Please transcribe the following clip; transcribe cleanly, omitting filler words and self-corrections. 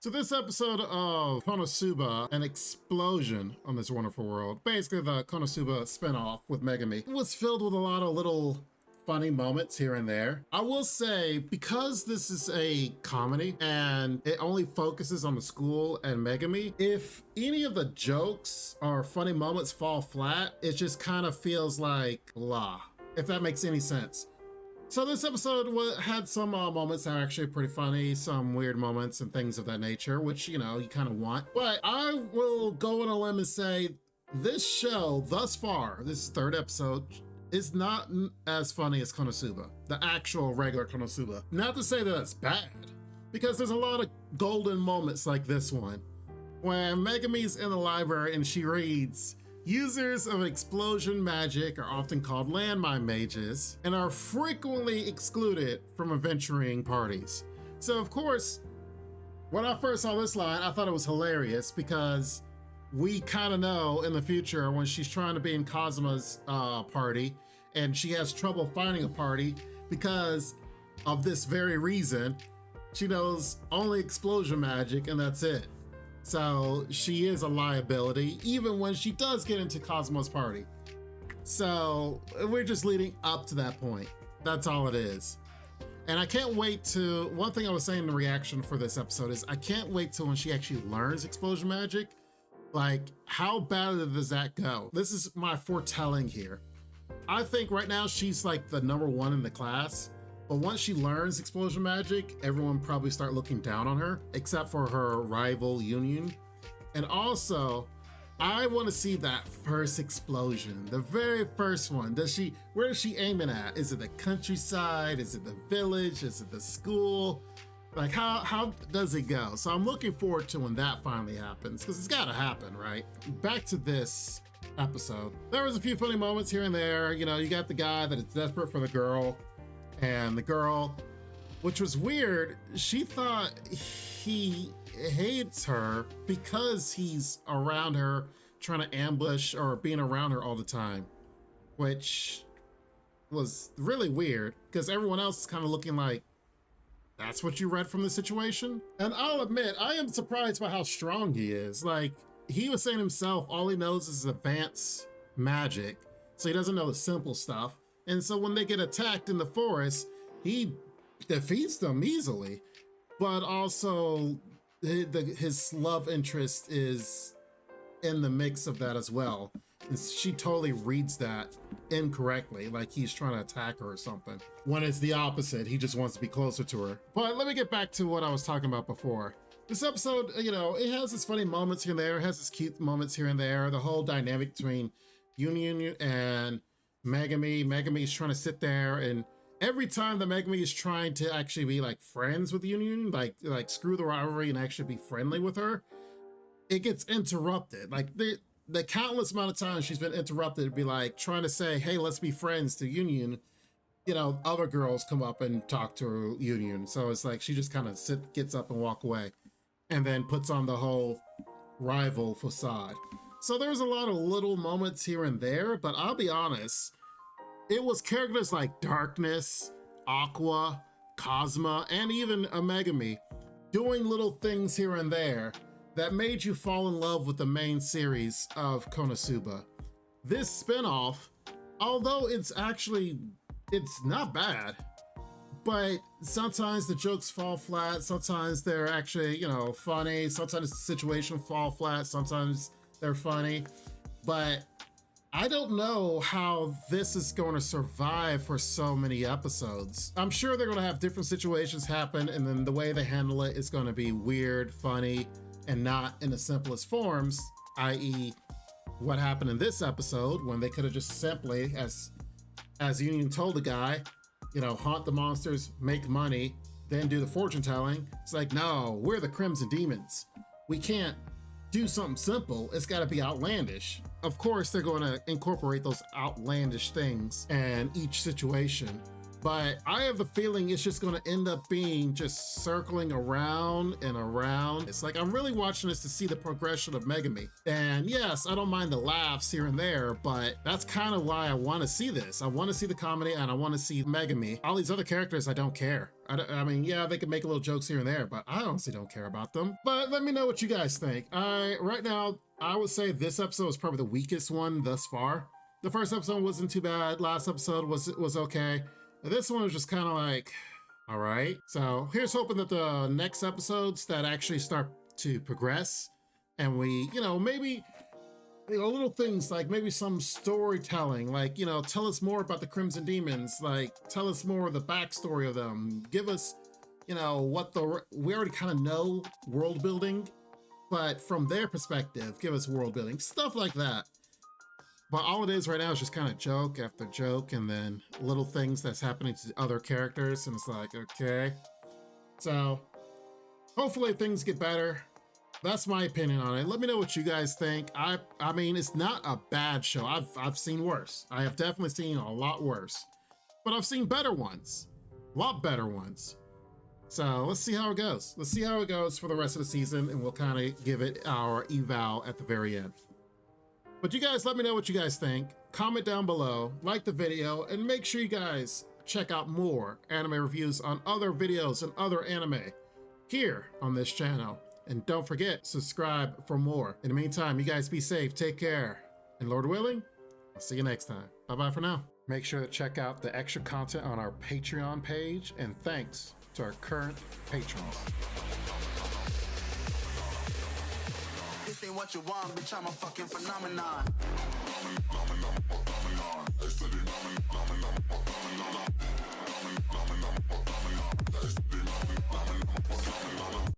So this episode of Konosuba, an explosion on this wonderful world, basically the Konosuba spinoff with Megumi, was filled with a lot of little funny moments here and there. I will say, because this is a comedy and it only focuses on the school and Megumi, if any of the jokes or funny moments fall flat, it just kind of feels like blah, if that makes any sense. So this episode had some moments that are actually pretty funny, some weird moments and things of that nature, which, you kind of want. But I will go on a limb and say this show thus far, this third episode, is not as funny as Konosuba, the actual regular Konosuba. Not to say that it's bad, because there's a lot of golden moments like this one, when Megumi's in the library and she reads, "Users of explosion magic are often called landmine mages and are frequently excluded from adventuring parties." So of course, when I first saw this line, I thought it was hilarious because we kind of know in the future when she's trying to be in Kazuma's party and she has trouble finding a party because of this very reason, she knows only explosion magic and that's it. So she is a liability, even when she does get into Cosmo's party. So we're just leading up to that point. That's all it is. And I can't wait to, one thing I was saying in the reaction for this episode is I can't wait till when she actually learns explosion magic. Like, how bad does that go? This is my foretelling here. I think right now she's like the #1 in the class. But once she learns explosion magic, everyone probably start looking down on her, except for her rival Yunyun. And also, I want to see that first explosion, the very first one. Where is she aiming at? Is it the countryside? Is it the village? Is it the school? Like, how does it go? So I'm looking forward to when that finally happens, because it's got to happen, right? Back to this episode. There was a few funny moments here and there. You got the guy that is desperate for the girl. And the girl, which was weird, she thought he hates her because he's around her trying to ambush or being around her all the time, which was really weird because everyone else is kind of looking like, that's what you read from the situation? And I'll admit, I am surprised by how strong he is. Like, he was saying himself, all he knows is advanced magic, so he doesn't know the simple stuff. And so when they get attacked in the forest, he defeats them easily. But also, his love interest is in the mix of that as well. And she totally reads that incorrectly, like he's trying to attack her or something. When it's the opposite, he just wants to be closer to her. But let me get back to what I was talking about before. This episode, it has its funny moments here and there, it has its cute moments here and there. The whole dynamic between Yunyun and Megumi is trying to sit there, and every time that Megumi is trying to actually be like friends with Yunyun, like screw the rivalry and actually be friendly with her, it gets interrupted. Like the countless amount of times she's been interrupted to be like trying to say, hey, let's be friends to Yunyun. Other girls come up and talk to Yunyun. So it's like she just kind of gets up and walk away and then puts on the whole rival facade. So there's a lot of little moments here and there, but I'll be honest, it was characters like Darkness, Aqua, Cosma, and even a Megumi doing little things here and there that made you fall in love with the main series of Konosuba. This spinoff, although it's not bad, but sometimes the jokes fall flat, sometimes they're actually, funny, sometimes the situation fall flat, sometimes they're funny, but I don't know how this is going to survive for so many episodes. I'm sure they're going to have different situations happen, and then the way they handle it is going to be weird, funny, and not in the simplest forms, i.e. what happened in this episode when they could have just simply, as Yunyun told the guy, haunt the monsters, make money, then do the fortune telling. It's like, no, we're the Crimson Demons. We can't do something simple, it's got to be outlandish. Of course, they're going to incorporate those outlandish things in each situation. but I have the feeling it's just gonna end up being just circling around and around. It's like I'm really watching this to see the progression of Megumi. And yes, I don't mind the laughs here and there, but that's kind of why I want to see this. I want to see the comedy and I want to see Megumi. All these other characters, I don't care. I mean, yeah, they can make little jokes here and there, but I honestly don't care about them. But let me know what you guys think. Right now, I would say this episode was probably the weakest one thus far. The first episode wasn't too bad. Last episode was okay. This one was just kind of like, all right. So here's hoping that the next episodes that actually start to progress and we, maybe little things like maybe some storytelling, like, tell us more about the Crimson Demons, like tell us more of the backstory of them, give us, we already kind of know world building, but from their perspective, give us world building, stuff like that. But all it is right now is just kind of joke after joke and then little things that's happening to other characters, and it's like, okay. So hopefully things get better. That's my opinion on it. Let me know what you guys think. I mean, it's not a bad show. I've seen worse. I have definitely seen a lot worse. But I've seen better ones. A lot better ones. So let's see how it goes. Let's see how it goes for the rest of the season, and we'll kind of give it our eval at the very end. But you guys, let me know what you guys think. Comment down below, like the video, and make sure you guys check out more anime reviews on other videos and other anime here on this channel. And don't forget, subscribe for more. In the meantime, you guys be safe, take care, and Lord willing, I'll see you next time. Bye-bye for now. Make sure to check out the extra content on our Patreon page, and thanks to our current patrons. This ain't what you want, bitch, I'm a fucking phenomenon. Phenomenon.